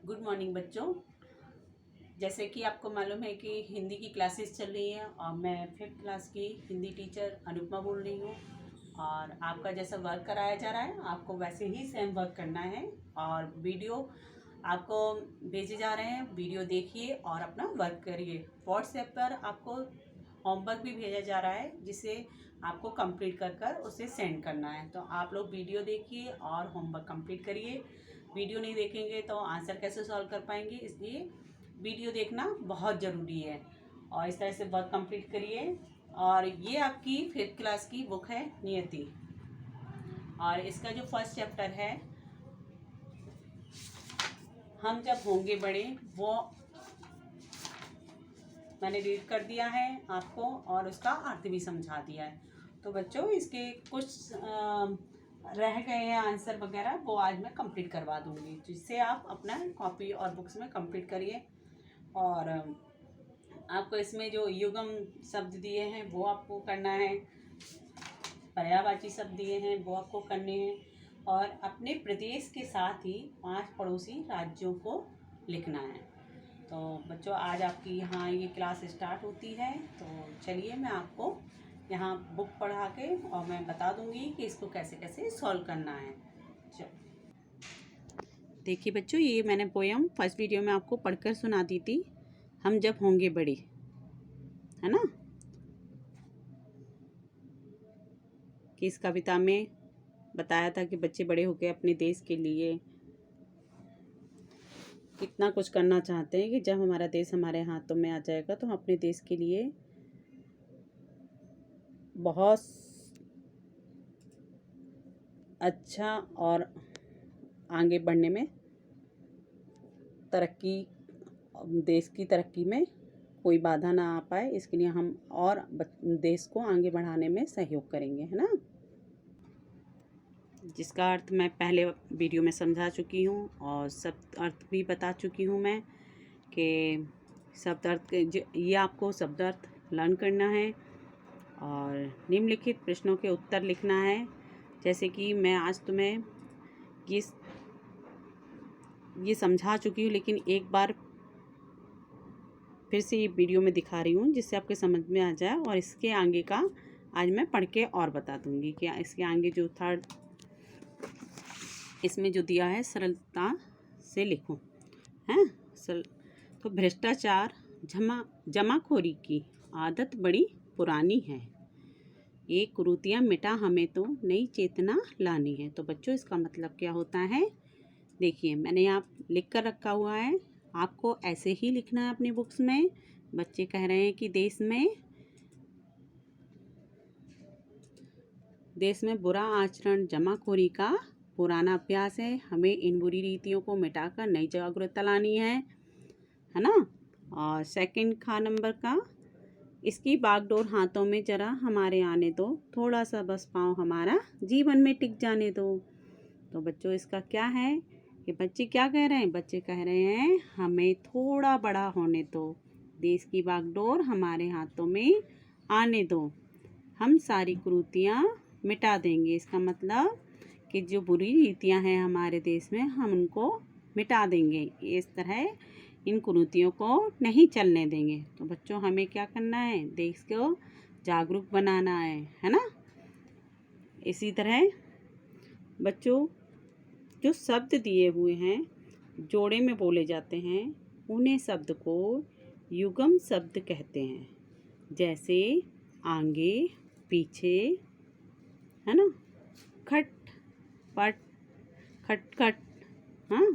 Good morning बच्चों। जैसे कि आपको मालूम है कि हिंदी की क्लासेस चल रही हैं और मैं 5th क्लास की हिंदी टीचर अनुपमा बोल रही हूँ। और आपका जैसा वर्क कराया जा रहा है आपको वैसे ही सेम वर्क करना है। और वीडियो आपको भेजे जा रहे हैं, वीडियो देखिए और अपना वर्क करिए। व्हाट्सएप पर आपको होमवर्क भी भेजा जा रहा है जिसे आपको कंप्लीट कर कर उसे सेंड करना है। तो आप लोग वीडियो देखिए और होमवर्क कंप्लीट करिए। वीडियो नहीं देखेंगे तो आंसर कैसे सॉल्व कर पाएंगे, इसलिए वीडियो देखना बहुत ज़रूरी है। और इस तरह से वर्क कंप्लीट करिए। और ये आपकी 5th क्लास की बुक है नियति, और इसका जो फर्स्ट चैप्टर है हम जब होंगे बड़े, वो मैंने रीड कर दिया है आपको और उसका अर्थ भी समझा दिया है। तो बच्चों इसके कुछ रह गए हैं आंसर वगैरह, वो आज मैं कंप्लीट करवा दूंगी, जिससे आप अपना कॉपी और बुक्स में कंप्लीट करिए। और आपको इसमें जो युगम शब्द दिए हैं वो आपको करना है, पर्यायवाची शब्द दिए हैं वो आपको करने हैं, और अपने प्रदेश के साथ ही 5 पड़ोसी राज्यों को लिखना है। तो बच्चों आज आपकी यहाँ ये क्लास स्टार्ट होती है। तो चलिए मैं आपको यहाँ बुक पढ़ा के और मैं बता दूंगी कि इसको कैसे कैसे सॉल्व करना है। चलो देखिए बच्चों, ये मैंने पोयम फर्स्ट वीडियो में आपको पढ़कर सुना दी थी, हम जब होंगे बड़े, है ना। कि इस कविता में बताया था कि बच्चे बड़े होकर अपने देश के लिए कितना कुछ करना चाहते हैं, कि जब हमारा देश हमारे हाथों में आ जाएगा तो हम अपने देश के लिए बहुत अच्छा और आगे बढ़ने में तरक्की, देश की तरक्की में कोई बाधा ना आ पाए, इसके लिए हम और देश को आगे बढ़ाने में सहयोग करेंगे, है ना। जिसका अर्थ मैं पहले वीडियो में समझा चुकी हूँ और शब्द अर्थ भी बता चुकी हूँ मैं, कि शब्द अर्थ ये आपको शब्द अर्थ लर्न करना है और निम्नलिखित प्रश्नों के उत्तर लिखना है। जैसे कि मैं आज तुम्हें ये समझा चुकी हूँ, लेकिन एक बार फिर से ये वीडियो में दिखा रही हूँ जिससे आपके समझ में आ जाए। और इसके आगे का आज मैं पढ़ के और बता दूँगी कि इसके आगे जो थर्ड इसमें जो दिया है सरलता से लिखो, हैं। तो भ्रष्टाचार जमाखोरी की आदत बड़ी पुरानी है, ये कुरीतियाँ मिटा हमें तो नई चेतना लानी है। तो बच्चों इसका मतलब क्या होता है, देखिए मैंने यहाँ लिख कर रखा हुआ है, आपको ऐसे ही लिखना है अपनी बुक्स में। बच्चे कह रहे हैं कि देश में बुरा आचरण जमाखोरी का पुराना अभ्यास है, हमें इन बुरी रीतियों को मिटाकर नई जागरूकता लानी है ना। और सेकंड नंबर का, इसकी बागडोर हाथों में जरा हमारे आने दो, थोड़ा सा बस पाँव हमारा जीवन में टिक जाने दो। तो बच्चों इसका क्या है कि बच्चे क्या कह रहे हैं, बच्चे कह रहे हैं हमें थोड़ा बड़ा होने दो, देश की बागडोर हमारे हाथों में आने दो, हम सारी कुरीतियाँ मिटा देंगे। इसका मतलब कि जो बुरी रीतियाँ हैं हमारे देश में हम उनको मिटा देंगे, इस तरह इन कुरीतियों को नहीं चलने देंगे। तो बच्चों हमें क्या करना है, देश को जागरूक बनाना है ना। इसी तरह बच्चों जो शब्द दिए हुए हैं जोड़े में बोले जाते हैं, उन्हें शब्द को युगम शब्द कहते हैं। जैसे आगे, पीछे, है ना, खट पट, खटखट, हाँ,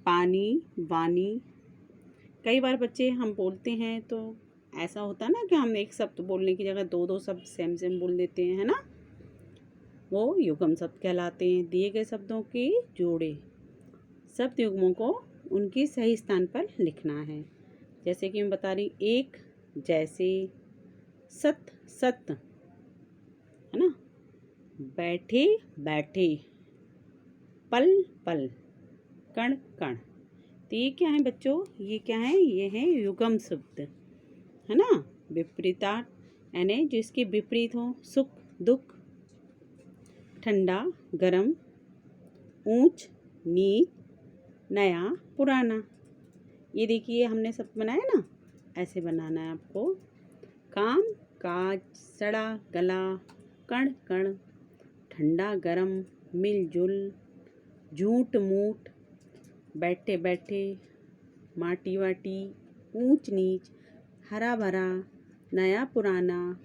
पानी, वानी। कई बार बच्चे हम बोलते हैं तो ऐसा होता है ना कि हम एक शब्द बोलने की जगह दो शब्द सेम सेम बोल देते हैं, है ना। वो युग्म शब्द कहलाते हैं। दिए गए शब्दों के जोड़े, शब्द युग्मों को उनके सही स्थान पर लिखना है। जैसे कि मैं बता रही, एक, जैसे, सत, सत, है ना, बैठे, बैठे, पल, पल, कण, कण। तो ये क्या है बच्चों, ये क्या है, ये है युग्म शब्द, है ना। विपरीतार्थ यानी जिसके विपरीत हो, सुख, दुख, ठंडा, गरम, ऊंच, नीच, नया, पुराना। ये देखिए हमने सब बनाया ना, ऐसे बनाना है आपको। काम काज, सड़ा गला, कण कण, ठंडा गरम, मिलजुल, झूठ मूठ, बैठे बैठे, माटी वाटी, ऊंच नीच, हरा भरा, नया पुराना,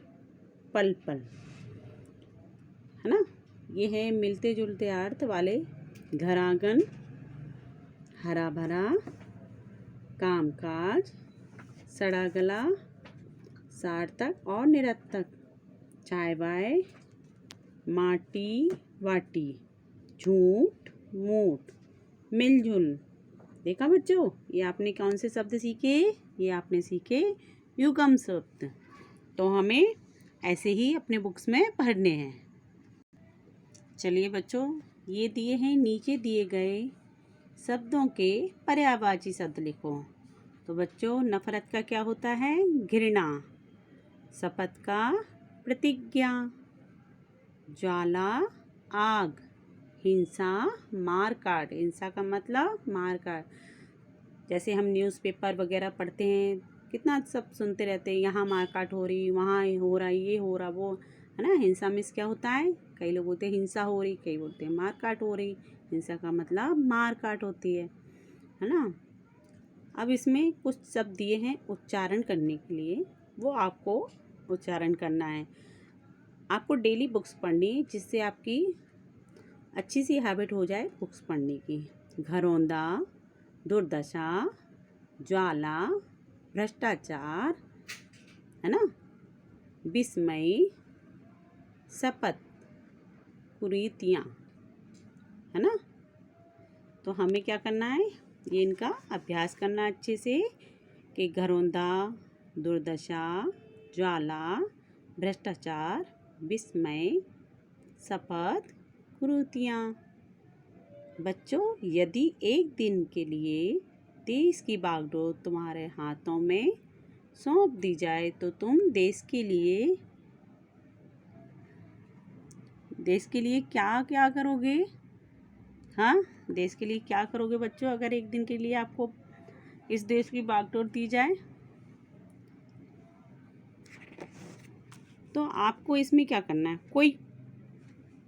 पल पल। है ना। ये है मिलते जुलते अर्थ वाले घर आंगन, हरा भरा, काम काज, सड़ा गला, सार्थक और निरर्थक, चाय बाय, माटी वाटी, झूठ मूठ, मिलजुल। देखा बच्चों, ये आपने कौन से शब्द सीखे? ये आपने सीखे युगम शब्द। तो हमें ऐसे ही अपने बुक्स में पढ़ने हैं। चलिए बच्चों, ये दिए हैं नीचे दिए गए शब्दों के पर्यायवाची शब्द लिखो। तो बच्चों, नफरत का क्या होता है? घृणा। शपथ का प्रतिज्ञा। ज्वाला आग। हिंसा मार काट। हिंसा का मतलब मार काट। जैसे हम न्यूज़पेपर वगैरह पढ़ते हैं, कितना सब सुनते रहते हैं, यहाँ मार काट हो रही, वहाँ हो रहा, ये हो रहा, वो है ना। हिंसा में क्या होता है? कई लोग बोलते हैं हिंसा हो रही, कई बोलते हैं मार काट हो रही। हिंसा का मतलब मार काट होती है ना। अब इसमें कुछ शब्द दिए हैं उच्चारण करने के लिए, वो आपको उच्चारण करना है। आपको डेली बुक्स पढ़नी, जिससे आपकी अच्छी सी हैबिट हो जाए बुक्स पढ़ने की। घरौंदा, दुर्दशा, ज्वाला, भ्रष्टाचार, है ना, विस्मय, शपथ, कुरीतियाँ, है ना। तो हमें क्या करना है? ये इनका अभ्यास करना अच्छे से कि घरौंदा, दुर्दशा, ज्वाला, भ्रष्टाचार, विस्मय, शपथ, कुरीतियाँ। बच्चों, यदि एक दिन के लिए देश की बागडोर तुम्हारे हाथों में सौंप दी जाए तो तुम देश के लिए क्या क्या करोगे? हाँ, देश के लिए क्या करोगे बच्चों, अगर एक दिन के लिए आपको इस देश की बागडोर दी जाए? तो आपको इसमें क्या करना है? कोई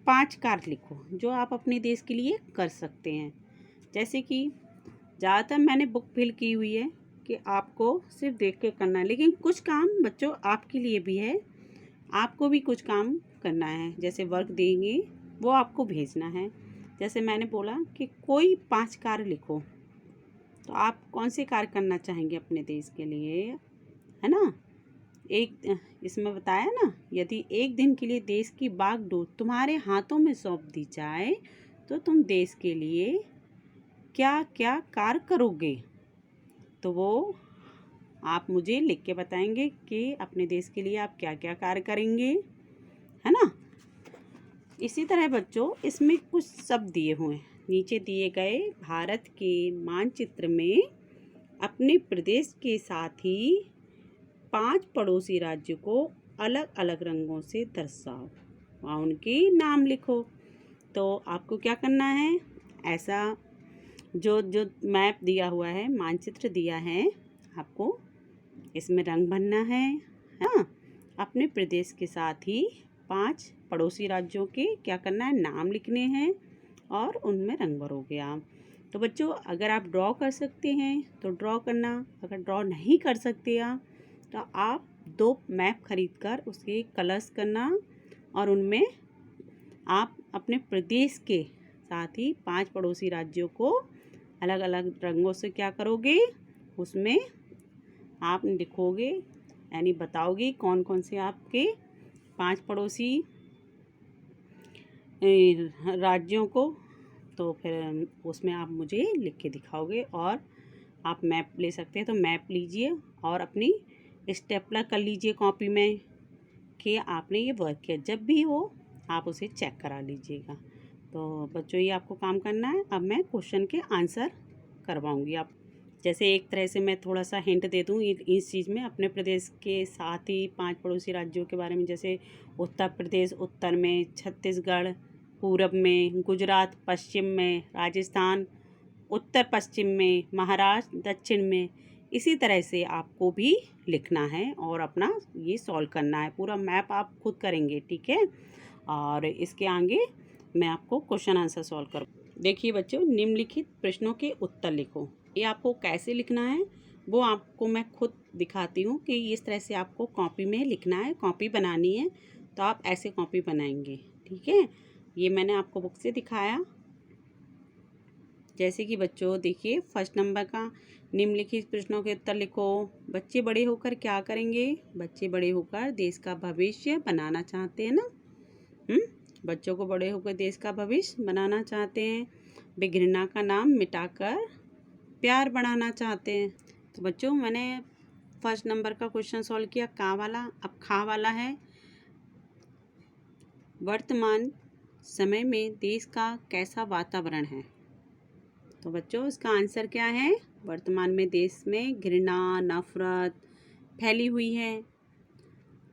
5 कार्य लिखो जो आप अपने देश के लिए कर सकते हैं। जैसे कि ज़्यादातर मैंने बुक फिल की हुई है कि आपको सिर्फ देख के करना है, लेकिन कुछ काम बच्चों आपके लिए भी है। आपको भी कुछ काम करना है, जैसे वर्क देंगे वो आपको भेजना है। जैसे मैंने बोला कि कोई 5 कार्य लिखो, तो आप कौन से कार्य करना चाहेंगे अपने देश के लिए, है ना। एक इसमें बताया ना, यदि एक दिन के लिए देश की बागडोर तुम्हारे हाथों में सौंप दी जाए तो तुम देश के लिए क्या क्या कार्य करोगे। तो वो आप मुझे लिख के बताएंगे कि अपने देश के लिए आप क्या क्या कार्य करेंगे, है ना। इसी तरह बच्चों, इसमें कुछ शब्द दिए हुए हैं। नीचे दिए गए भारत के मानचित्र में अपने प्रदेश के साथ ही 5 पड़ोसी राज्यों को अलग अलग रंगों से दर्शाओ और उनके नाम लिखो। तो आपको क्या करना है? ऐसा जो मैप दिया हुआ है, मानचित्र दिया है, आपको इसमें रंग भरना है। हाँ, अपने प्रदेश के साथ ही 5 पड़ोसी राज्यों के क्या करना है? नाम लिखने हैं और उनमें रंग भरोगे आप। तो बच्चों, अगर आप ड्रॉ कर सकते हैं तो ड्रॉ करना, अगर ड्रॉ नहीं कर सकते आप तो आप 2 मैप खरीद कर उसके कलर्स करना और उनमें आप अपने प्रदेश के साथ ही 5 पड़ोसी राज्यों को अलग अलग रंगों से क्या करोगे? उसमें आप लिखोगे, यानी बताओगे कौन कौन से आपके 5 पड़ोसी राज्यों को। तो फिर उसमें आप मुझे लिख के दिखाओगे और आप मैप ले सकते हैं। तो मैप लीजिए और अपनी स्टेपलर कर लीजिए कॉपी में कि आपने ये वर्क किया। जब भी हो आप उसे चेक करा लीजिएगा। तो बच्चों, ये आपको काम करना है। अब मैं क्वेश्चन के आंसर करवाऊंगी आप। जैसे एक तरह से मैं थोड़ा सा हिंट दे दूँ इस चीज़ में, अपने प्रदेश के साथ ही 5 पड़ोसी राज्यों के बारे में। जैसे उत्तर प्रदेश उत्तर में, छत्तीसगढ़ पूरब में, गुजरात पश्चिम में, राजस्थान उत्तर पश्चिम में, महाराष्ट्र दक्षिण में। इसी तरह से आपको भी लिखना है और अपना ये सॉल्व करना है। पूरा मैप आप खुद करेंगे, ठीक है। और इसके आगे मैं आपको क्वेश्चन आंसर सॉल्व कर। देखिए बच्चों, निम्नलिखित प्रश्नों के उत्तर लिखो। ये आपको कैसे लिखना है वो आपको मैं खुद दिखाती हूँ कि इस तरह से आपको कॉपी में लिखना है। कॉपी बनानी है तो आप ऐसे कॉपी बनाएंगे, ठीक है। ये मैंने आपको बुक से दिखाया। जैसे कि बच्चों देखिए, फर्स्ट नंबर का निम्नलिखित प्रश्नों के उत्तर लिखो। बच्चे बड़े होकर क्या करेंगे? बच्चे बड़े होकर देश का भविष्य बनाना चाहते हैं ना। बच्चों को बड़े होकर देश का भविष्य बनाना चाहते हैं। वे घृणा का नाम मिटाकर प्यार बढ़ाना चाहते हैं। तो बच्चों मैंने फर्स्ट नंबर का क्वेश्चन सॉल्व किया, का वाला। अब खा वाला है, वर्तमान समय में देश का कैसा वातावरण है? तो बच्चों इसका आंसर क्या है? वर्तमान में देश में घृणा, नफरत फैली हुई है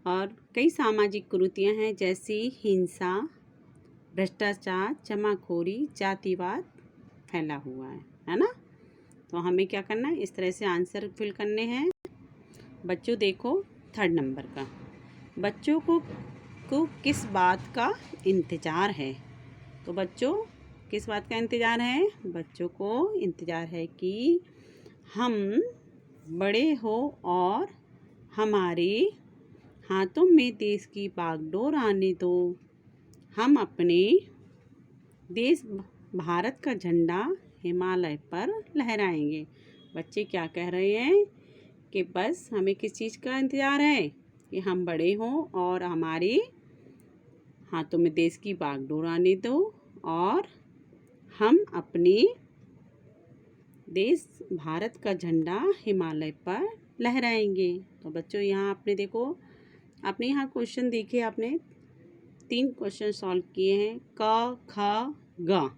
और कई सामाजिक कुरीतियां हैं, जैसी हिंसा, भ्रष्टाचार, जमाखोरी, जातिवाद फैला हुआ है ना। तो हमें क्या करना है? इस तरह से आंसर फिल करने हैं। बच्चों देखो थर्ड नंबर का, बच्चों को किस बात का इंतज़ार है? तो बच्चों किस बात का इंतज़ार है? बच्चों को इंतज़ार है कि हम बड़े हो और हमारे हाथों में देश की बागडोर आने दो। हम अपने देश भारत का झंडा हिमालय पर लहराएंगे। बच्चे क्या कह रहे हैं कि बस हमें किस चीज़ का इंतज़ार है? कि हम बड़े हों और हमारे हाथों में देश की बागडोर आने दो और हम अपने देश भारत का झंडा हिमालय पर लहराएंगे। तो बच्चों यहाँ आपने देखो, आपने यहाँ क्वेश्चन देखे, आपने 3 क्वेश्चन सॉल्व किए हैं। क, ख, ग।